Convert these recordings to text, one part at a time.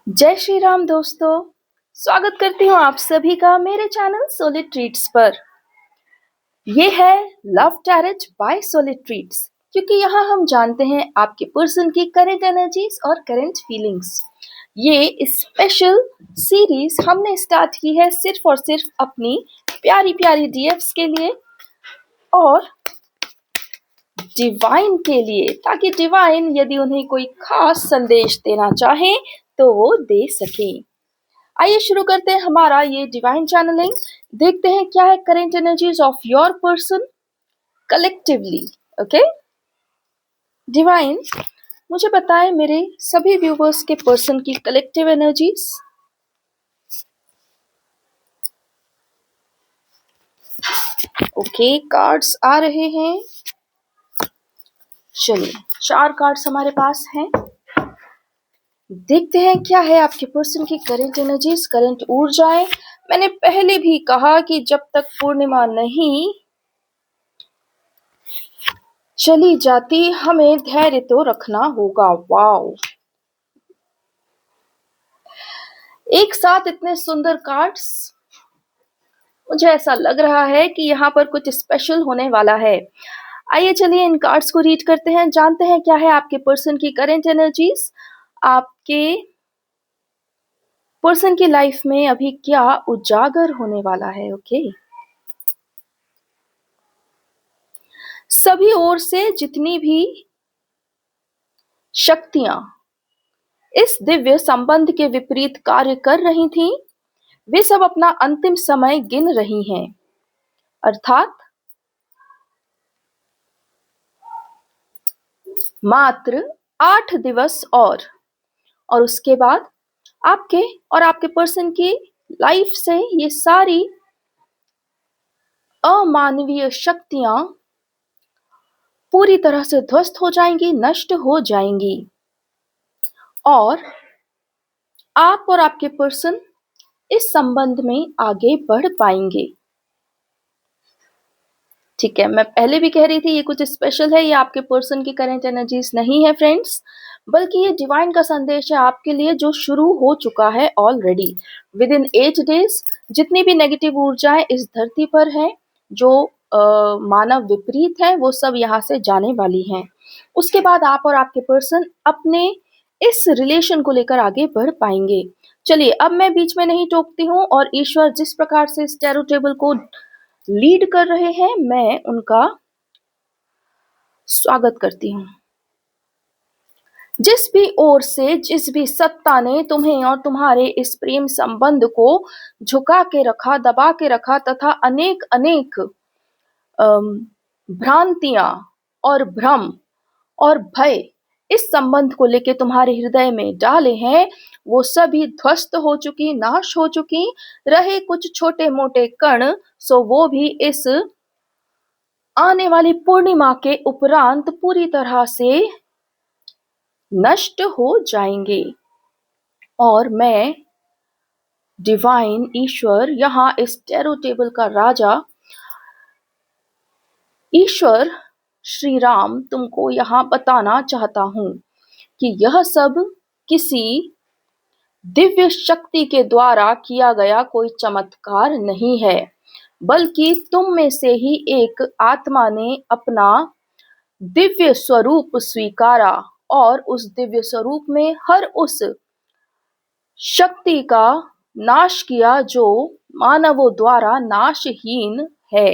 जय श्री राम दोस्तों। स्वागत करती हूँ आप सभी का मेरे चैनल सोलिड ट्रीट्स पर। ये है love tarot by solid treats, क्योंकि यहाँ हम जानते हैं आपके पर्सन की करेंट एनर्जीज और करेंट फीलिंग्स। ये स्पेशल सीरीज हमने स्टार्ट की है सिर्फ और सिर्फ अपनी प्यारी प्यारी डीएफ्स के लिए और डिवाइन के लिए, ताकि डिवाइन यदि उन्हें कोई खास संदेश देना चाहे तो वो दे सके। आइए शुरू करते हैं हमारा ये डिवाइन चैनलिंग। देखते हैं क्या है current energies of your person collectively. Okay divine, मुझे बताएं मेरे सभी व्यूवर्स के पर्सन की कलेक्टिव एनर्जीज। ओके कार्ड्स आ रहे हैं। चलिए 4 कार्ड्स हमारे पास हैं। देखते हैं क्या है आपके पर्सन की करंट एनर्जीज, करंट ऊर्जाएं। मैंने पहले भी कहा कि जब तक पूर्णिमा नहीं चली जाती हमें धैर्य तो रखना होगा। वाओ, एक साथ इतने सुंदर कार्ड्स, मुझे ऐसा लग रहा है कि यहाँ पर कुछ स्पेशल होने वाला है। आइए चलिए इन कार्ड्स को रीड करते हैं, जानते हैं क्या है आपके पर्सन की करंट एनर्जीज। आपके पर्सन की लाइफ में अभी क्या उजागर होने वाला है। ओके सभी ओर से जितनी भी शक्तियां इस दिव्य संबंध के विपरीत कार्य कर रही थीं, वे सब अपना अंतिम समय गिन रही हैं। अर्थात मात्र 8 दिवस और उसके बाद आपके और आपके पर्सन की लाइफ से ये सारी अमानवीय शक्तियां पूरी तरह से ध्वस्त हो जाएंगी, नष्ट हो जाएंगी और आप और आपके पर्सन इस संबंध में आगे बढ़ पाएंगे। ठीक है, मैं पहले भी कह रही थी ये कुछ स्पेशल है, ये आपके पर्सन की करंट एनर्जीज नहीं है फ्रेंड्स, बल्कि ये डिवाइन का संदेश है आपके लिए जो शुरू हो चुका है ऑलरेडी। विद इन 8 डेज जितनी भी नेगेटिव ऊर्जाएं इस धरती पर हैं, जो मानव विपरीत है, वो सब यहाँ से जाने वाली हैं। उसके बाद आप और आपके पर्सन अपने इस रिलेशन को लेकर आगे बढ़ पाएंगे। चलिए अब मैं बीच में नहीं टोकती हूँ और ईश्वर जिस प्रकार से इस टैरो टेबल को लीड कर रहे हैं मैं उनका स्वागत करती हूँ। जिस भी ओर से, जिस भी सत्ता ने तुम्हें और तुम्हारे इस प्रेम संबंध को झुका के रखा, दबा के रखा तथा अनेक अनेक भ्रांतियां और भ्रम और भय इस संबंध को लेके तुम्हारे हृदय में डाले हैं, वो सभी ध्वस्त हो चुकी, नाश हो चुकी। रहे कुछ छोटे मोटे कण, सो वो भी इस आने वाली पूर्णिमा के उपरांत पूरी तरह से नष्ट हो जाएंगे। और मैं डिवाइन ईश्वर, यहाँ इस टैरो टेबल का राजा ईश्वर श्री राम तुमको यहाँ बताना चाहता हूँ कि यह सब किसी दिव्य शक्ति के द्वारा किया गया कोई चमत्कार नहीं है, बल्कि तुम में से ही एक आत्मा ने अपना दिव्य स्वरूप स्वीकारा और उस दिव्य स्वरूप में हर उस शक्ति का नाश किया जो मानवों द्वारा नाशहीन है।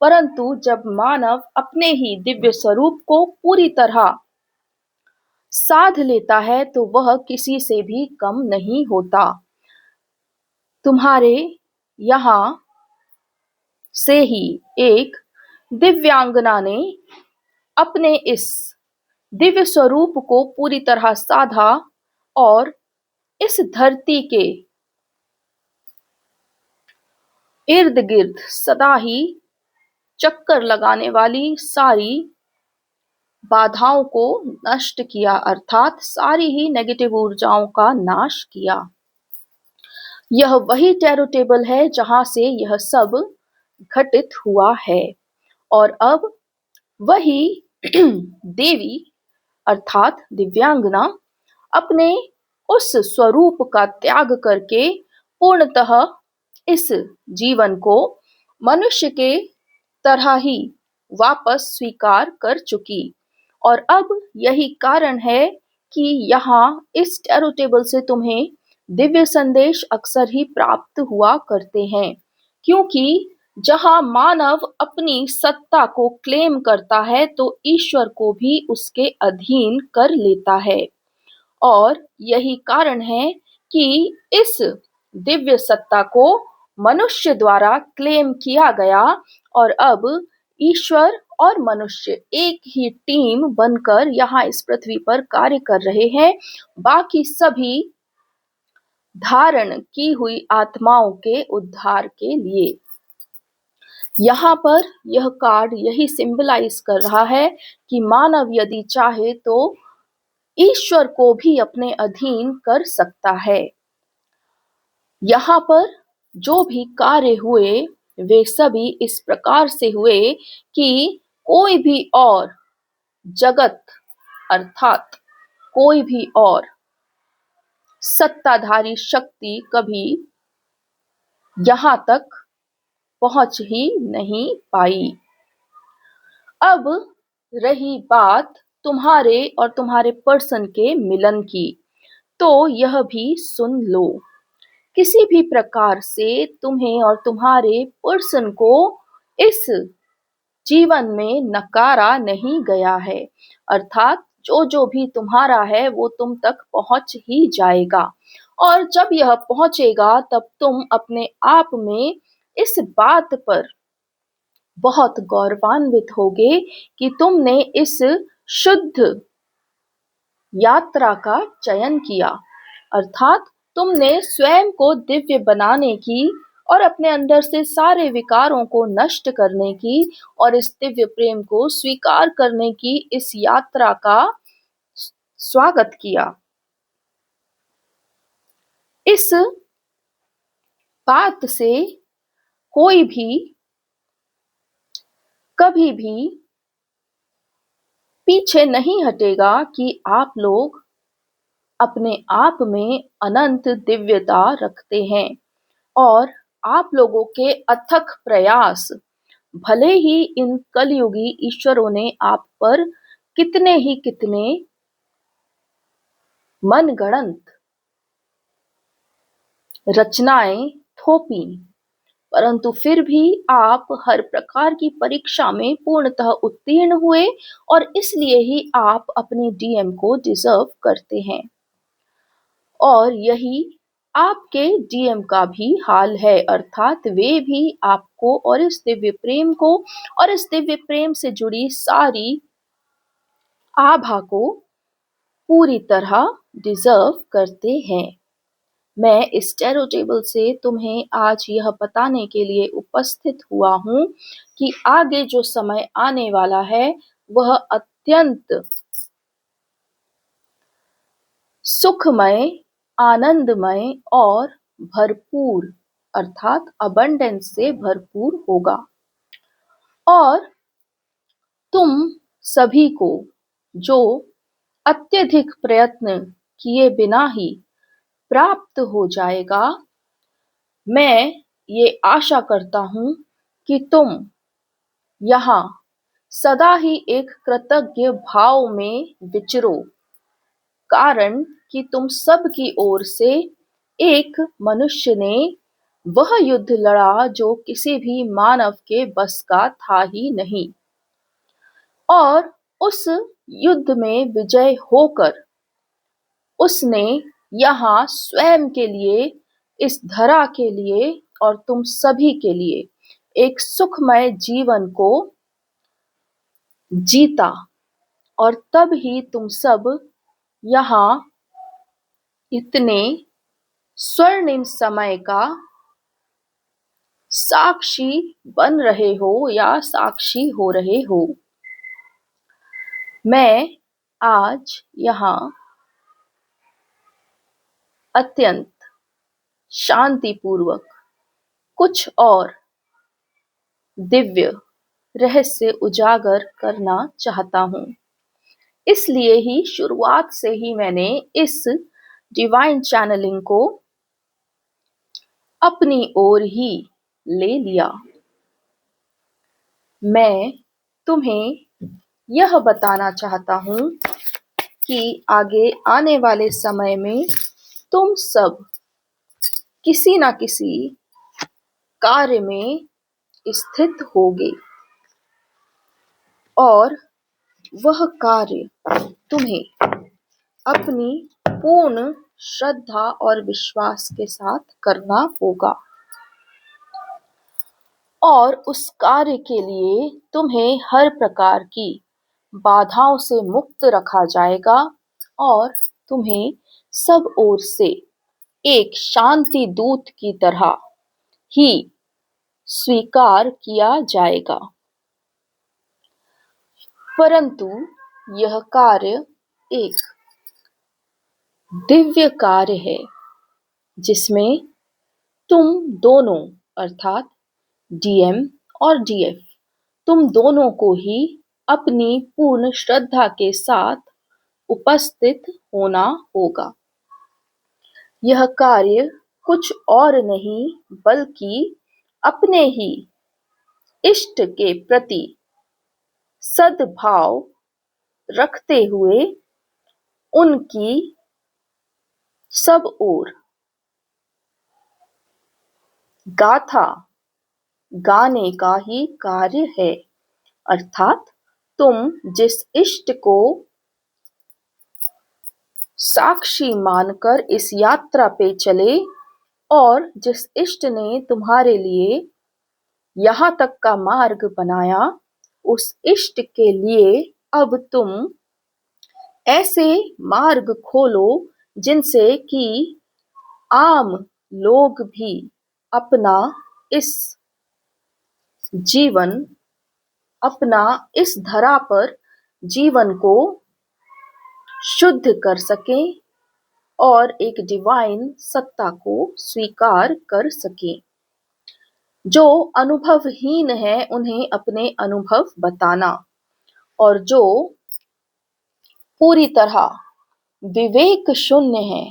परंतु जब मानव अपने ही दिव्य स्वरूप को पूरी तरह साध लेता है तो वह किसी से भी कम नहीं होता। तुम्हारे यहाँ से ही एक दिव्यांगना ने अपने इस दिव्य स्वरूप को पूरी तरह साधा और इस धरती के इर्द गिर्द सदा ही चक्कर लगाने वाली सारी बाधाओं को नष्ट किया, अर्थात सारी ही नेगेटिव ऊर्जाओं का नाश किया। यह वही टैरो टेबल है जहां से यह सब घटित हुआ है और अब वही देवी अर्थात दिव्यांगना अपने उस स्वरूप का त्याग करके पूर्णतः इस जीवन को मनुष्य के तरह ही वापस स्वीकार कर चुकी। और अब यही कारण है कि यहाँ इस टैरो टेबल से तुम्हें दिव्य संदेश अक्सर ही प्राप्त हुआ करते हैं, क्योंकि जहाँ मानव अपनी सत्ता को क्लेम करता है तो ईश्वर को भी उसके अधीन कर लेता है। और यही कारण है कि इस दिव्य सत्ता को मनुष्य द्वारा क्लेम किया गया और अब ईश्वर और मनुष्य एक ही टीम बनकर यहाँ इस पृथ्वी पर कार्य कर रहे हैं, बाकी सभी धारण की हुई आत्माओं के उद्धार के लिए। यहाँ पर यह कार्ड यही सिंबलाइज कर रहा है कि मानव यदि चाहे तो ईश्वर को भी अपने अधीन कर सकता है। यहाँ पर जो भी कार्य हुए वे सभी इस प्रकार से हुए कि कोई भी और जगत अर्थात कोई भी और सत्ताधारी शक्ति कभी यहाँ तक पहुंच ही नहीं पाई। अब रही बात तुम्हारे और तुम्हारे पर्सन के मिलन की, तो यह भी सुन लो। किसी भी प्रकार से तुम्हें और तुम्हारे पर्सन को इस जीवन में नकारा नहीं गया है, अर्थात जो जो भी तुम्हारा है वो तुम तक पहुंच ही जाएगा। और जब यह पहुंचेगा तब तुम अपने आप में इस बात पर बहुत गौरवान्वित होगे कि तुमने इस शुद्ध यात्रा का चयन किया, अर्थात तुमने स्वयं को दिव्य बनाने की और अपने अंदर से सारे विकारों को नष्ट करने की और इस दिव्य प्रेम को स्वीकार करने की इस यात्रा का स्वागत किया। इस बात से कोई भी कभी भी पीछे नहीं हटेगा कि आप लोग अपने आप में अनंत दिव्यता रखते हैं और आप लोगों के अथक प्रयास भले ही इन कलयुगी ईश्वरों ने आप पर कितने ही कितने मनगढ़ंत रचनाएं थोपी, परंतु फिर भी आप हर प्रकार की परीक्षा में पूर्णतः उत्तीर्ण हुए और इसलिए ही आप अपने डीएम को डिजर्व करते हैं। और यही आपके डीएम का भी हाल है, अर्थात वे भी आपको और इस दिव्य प्रेम को और इस दिव्य प्रेम से जुड़ी सारी आभा को पूरी तरह डिजर्व करते हैं। मैं इस टैरो टेबल से तुम्हें आज यह बताने के लिए उपस्थित हुआ हूँ कि आगे जो समय आने वाला है वह अत्यंत सुखमय, आनंदमय और भरपूर अर्थात अबंडेंस से भरपूर होगा। और तुम सभी को जो अत्यधिक प्रयत्न किए बिना ही प्राप्त हो जाएगा, मैं ये आशा करता हूँ कि तुम यहाँ सदा ही एक कृतज्ञ भाव में विचरो, कारण कि तुम सब की ओर से एक मनुष्य ने वह युद्ध लड़ा जो किसी भी मानव के बस का था ही नहीं, और उस युद्ध में विजय होकर उसने यहाँ स्वयं के लिए, इस धरा के लिए और तुम सभी के लिए एक सुखमय जीवन को जीता। और तब ही तुम सब यहाँ इतने स्वर्णिम समय का साक्षी बन रहे हो या साक्षी हो रहे हो। मैं आज यहाँ अत्यंत शांतिपूर्वक कुछ और दिव्य रहस्य उजागर करना चाहता हूँ। इसलिए ही शुरुआत से ही मैंने इस डिवाइन चैनलिंग को अपनी ओर ही ले लिया। मैं तुम्हें यह बताना चाहता हूँ कि आगे आने वाले समय में तुम सब किसी न किसी कार्य में स्थित होगे और वह कार्य तुम्हें अपनी पूर्ण श्रद्धा और विश्वास के साथ करना होगा और उस कार्य के लिए तुम्हें हर प्रकार की बाधाओं से मुक्त रखा जाएगा और तुम्हें सब ओर से एक शांति दूत की तरह ही स्वीकार किया जाएगा। परंतु यह कार्य एक दिव्य कार्य है जिसमें तुम दोनों अर्थात डीएम और डीएफ तुम दोनों को ही अपनी पूर्ण श्रद्धा के साथ उपस्थित होना होगा। यह कार्य कुछ और नहीं बल्कि अपने ही इष्ट के प्रति सद्भाव रखते हुए उनकी सब ओर गाथा गाने का ही कार्य है। अर्थात तुम जिस इष्ट को साक्षी मानकर इस यात्रा पे चले और जिस इष्ट ने तुम्हारे लिए यहाँ तक का मार्ग बनाया, उस इष्ट के लिए अब तुम ऐसे मार्ग खोलो जिनसे कि आम लोग भी अपना इस जीवन अपना इस धरा पर जीवन को शुद्ध कर सकें और एक डिवाइन सत्ता को स्वीकार कर सकें। जो अनुभवहीन है उन्हें अपने अनुभव बताना और जो पूरी तरह विवेक शून्य है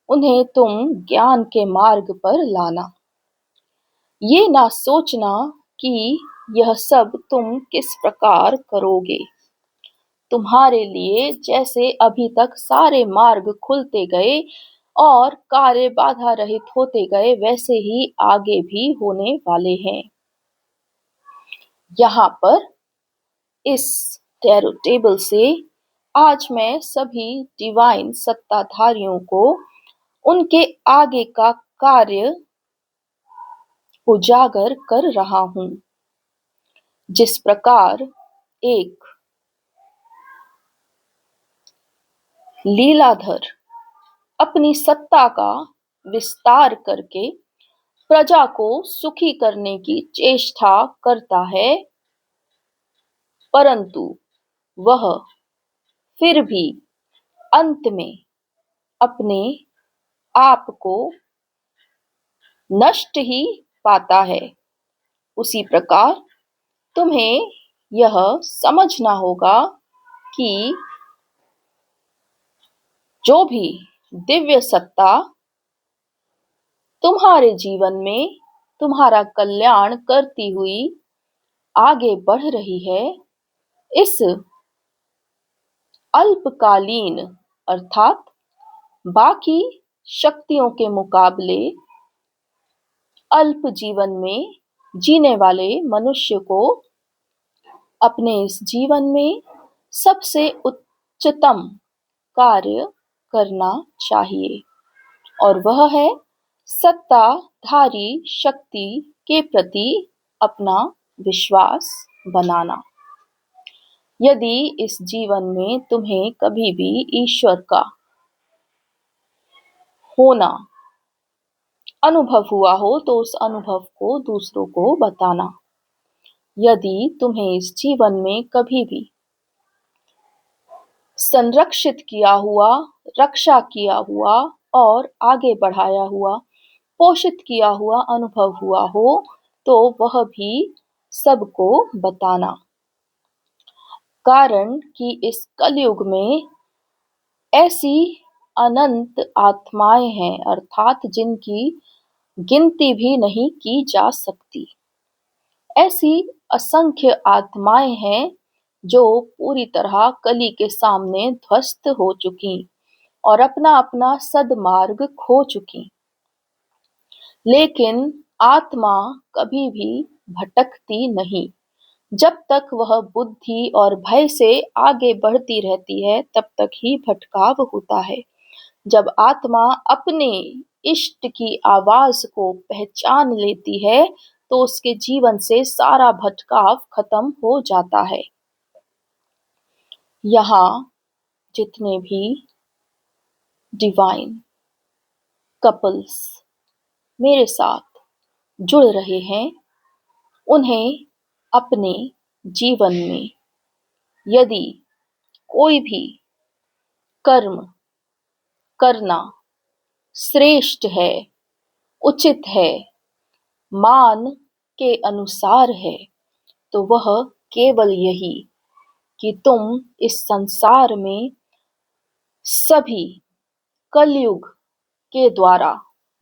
उन्हें तुम ज्ञान के मार्ग पर लाना। ये ना सोचना कि यह सब तुम किस प्रकार करोगे। तुम्हारे लिए जैसे अभी तक सारे मार्ग खुलते गए और कार्य बाधा रहित होते गए वैसे ही आगे भी होने वाले हैं। यहाँ पर इस टैरो टेबल से आज मैं सभी डिवाइन सत्ताधारियों को उनके आगे का कार्य उजागर कर रहा हूँ। जिस प्रकार एक लीलाधर अपनी सत्ता का विस्तार करके प्रजा को सुखी करने की चेष्टा करता है, परंतु वह फिर भी अंत में अपने आप को नष्ट ही पाता है। उसी प्रकार तुम्हें यह समझना होगा कि जो भी दिव्य सत्ता तुम्हारे जीवन में तुम्हारा कल्याण करती हुई आगे बढ़ रही है, इस अल्पकालीन अर्थात बाकी शक्तियों के मुकाबले अल्प जीवन में जीने वाले मनुष्य को अपने इस जीवन में सबसे उच्चतम कार्य करना चाहिए और वह है सत्ताधारी शक्ति के प्रति अपना विश्वास बनाना। यदि इस जीवन में तुम्हें कभी भी ईश्वर का होना अनुभव हुआ हो तो उस अनुभव को दूसरों को बताना। यदि तुम्हें इस जीवन में कभी भी संरक्षित किया हुआ, रक्षा किया हुआ और आगे बढ़ाया हुआ, पोषित किया हुआ अनुभव हुआ हो तो वह भी सबको बताना। कारण कि इस कलयुग में ऐसी अनंत आत्माएं हैं, अर्थात जिनकी गिनती भी नहीं की जा सकती। ऐसी असंख्य आत्माएं हैं जो पूरी तरह कली के सामने ध्वस्त हो चुकी और अपना अपना सद्मार्ग खो चुकी। लेकिन आत्मा कभी भी भटकती नहीं। जब तक वह बुद्धि और भय से आगे बढ़ती रहती है, तब तक ही भटकाव होता है। जब आत्मा अपने इष्ट की आवाज को पहचान लेती है, तो उसके जीवन से सारा भटकाव खत्म हो जाता है। यहाँ जितने भी डिवाइन कपल्स मेरे साथ जुड़ रहे हैं, उन्हें अपने जीवन में यदि कोई भी कर्म करना श्रेष्ठ है, उचित है, मान के अनुसार है, तो वह केवल यही कि तुम इस संसार में सभी कलयुग के द्वारा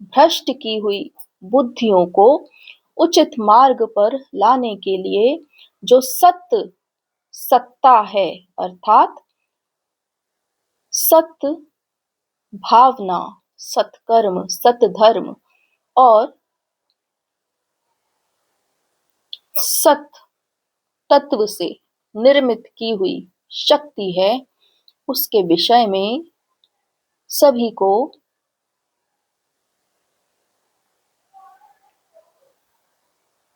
भ्रष्ट की हुई बुद्धियों को उचित मार्ग पर लाने के लिए जो सत्य सत्ता है, अर्थात सत्य भावना, सत्कर्म, सत्धर्म और सत तत्व से निर्मित की हुई शक्ति है, उसके विषय में सभी को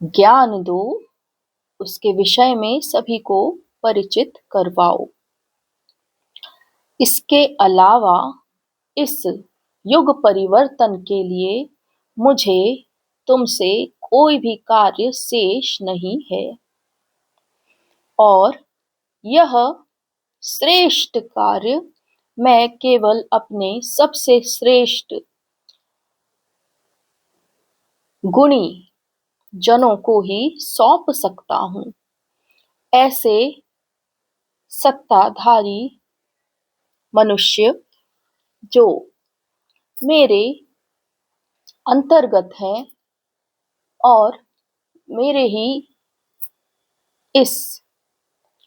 ज्ञान दो, उसके विषय में सभी को परिचित करवाओ। इसके अलावा इस युग परिवर्तन के लिए मुझे तुमसे कोई भी कार्य शेष नहीं है और यह श्रेष्ठ कार्य मैं केवल अपने सबसे श्रेष्ठ गुणी जनों को ही सौंप सकता हूँ। ऐसे सत्ताधारी मनुष्य जो मेरे अंतर्गत हैं और मेरे ही इस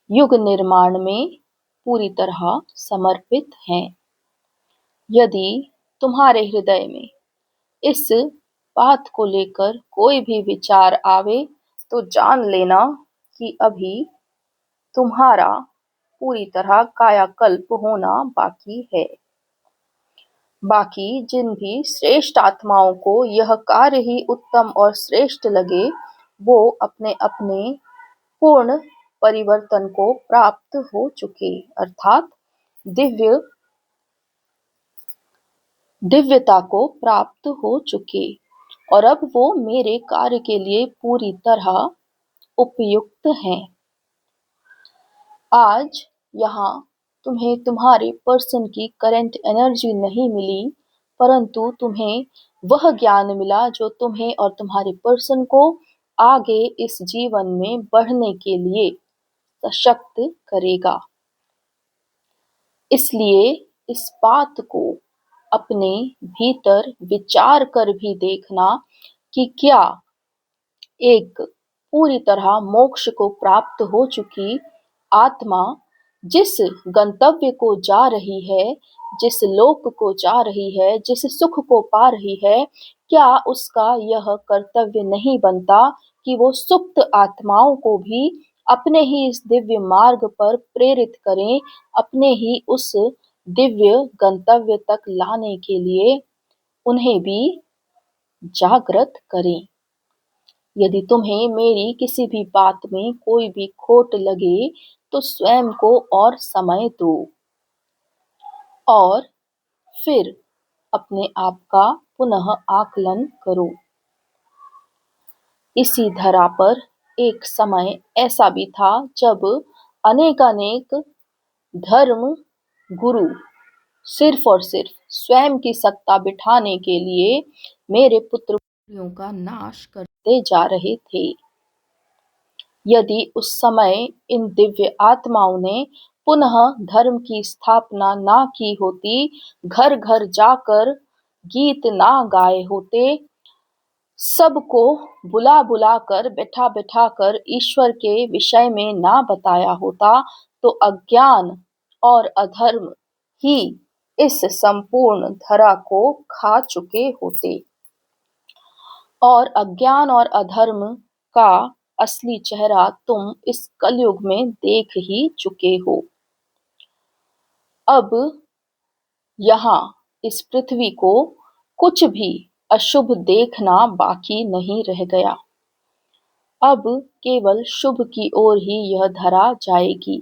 युग निर्माण में पूरी तरह समर्पित हैं। यदि तुम्हारे हृदय में इस बात को लेकर कोई भी विचार आवे, तो जान लेना कि अभी तुम्हारा पूरी तरह कायाकल्प होना बाकी है। बाकी जिन भी श्रेष्ठ आत्माओं को यह कार्य ही उत्तम और श्रेष्ठ लगे, वो अपने अपने पूर्ण परिवर्तन को प्राप्त हो चुके, अर्थात दिव्यता को प्राप्त हो चुके और अब वो मेरे कार्य के लिए पूरी तरह उपयुक्त हैं। आज यहाँ तुम्हें तुम्हारे पर्सन की करंट एनर्जी नहीं मिली, परंतु तुम्हें वह ज्ञान मिला जो तुम्हें और तुम्हारे पर्सन को आगे इस जीवन में बढ़ने के लिए सशक्त करेगा। इसलिए इस बात को अपने भीतर विचार कर भी देखना कि क्या एक पूरी तरह मोक्ष को प्राप्त हो चुकी आत्मा जिस गंतव्य को जा रही है, जिस लोक को जा रही है, जिस सुख को पा रही है, क्या उसका यह कर्तव्य नहीं बनता कि वो सुप्त आत्माओं को भी अपने ही इस दिव्य मार्ग पर प्रेरित करें, अपने ही उस दिव्य गंतव्य तक लाने के लिए उन्हें भी जागृत करें। यदि तुम्हें मेरी किसी भी बात में कोई भी खोट लगे, तो स्वयं को और समय दो और फिर अपने आप का पुनः आकलन करो। इसी धरा पर एक समय ऐसा भी था जब अनेकानेक धर्म गुरु सिर्फ और सिर्फ स्वयं की सत्ता बिठाने के लिए मेरे पुत्र पुत्रियों का नाश करते जा रहे थे। यदि उस समय इन दिव्य आत्माओं ने पुनः धर्म की स्थापना ना की होती, घर घर जाकर गीत ना गाए होते, सबको बुला बुला कर बैठा बैठा कर ईश्वर के विषय में ना बताया होता, तो अज्ञान और अधर्म ही इस संपूर्ण धरा को खा चुके होते और अज्ञान और अधर्म का असली चेहरा तुम इस कलयुग में देख ही चुके हो। अब यहाँ इस पृथ्वी को कुछ भी अशुभ देखना बाकी नहीं रह गया। अब केवल शुभ की ओर ही यह धरा जाएगी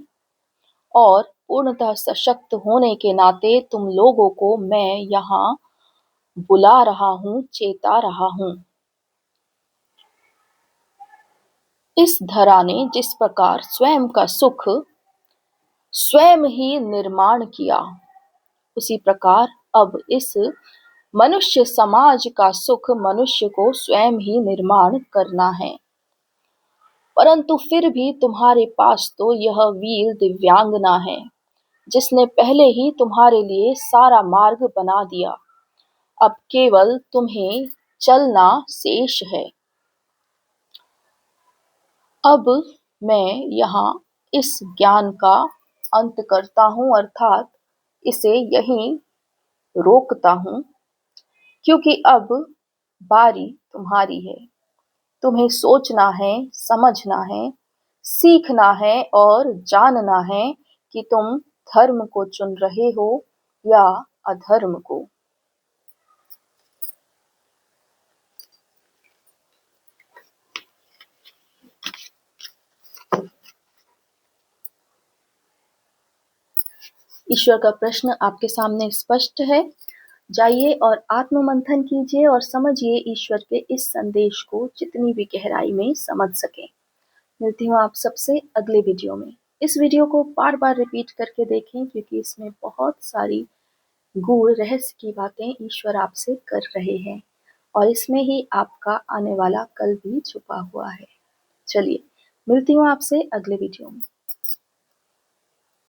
और पूर्णतः सशक्त होने के नाते तुम लोगों को मैं यहाँ बुला रहा हूँ, चेता रहा हूँ। इस धरा ने जिस प्रकार स्वयं का सुख स्वयं ही निर्माण किया, उसी प्रकार अब इस मनुष्य समाज का सुख मनुष्य को स्वयं ही निर्माण करना है। परंतु फिर भी तुम्हारे पास तो यह वीर दिव्यांगना है, जिसने पहले ही तुम्हारे लिए सारा मार्ग बना दिया। अब केवल तुम्हें चलना शेष है। अब मैं यहाँ इस ज्ञान का अंत करता हूँ, अर्थात इसे यहीं रोकता हूँ, क्योंकि अब बारी तुम्हारी है। तुम्हें सोचना है, समझना है, सीखना है और जानना है कि तुम धर्म को चुन रहे हो या अधर्म को। ईश्वर का प्रश्न आपके सामने स्पष्ट है। जाइए और आत्ममंथन कीजिए और समझिए ईश्वर के इस संदेश को जितनी भी गहराई में समझ सकें। मिलती हूँ आप सबसे अगले वीडियो में। इस वीडियो को बार बार रिपीट करके देखें, क्योंकि इसमें बहुत सारी गूढ़ रहस्य की बातें ईश्वर आपसे कर रहे हैं और इसमें ही आपका आने वाला कल भी छुपा हुआ है। चलिए, मिलती हूँ आपसे अगले वीडियो में।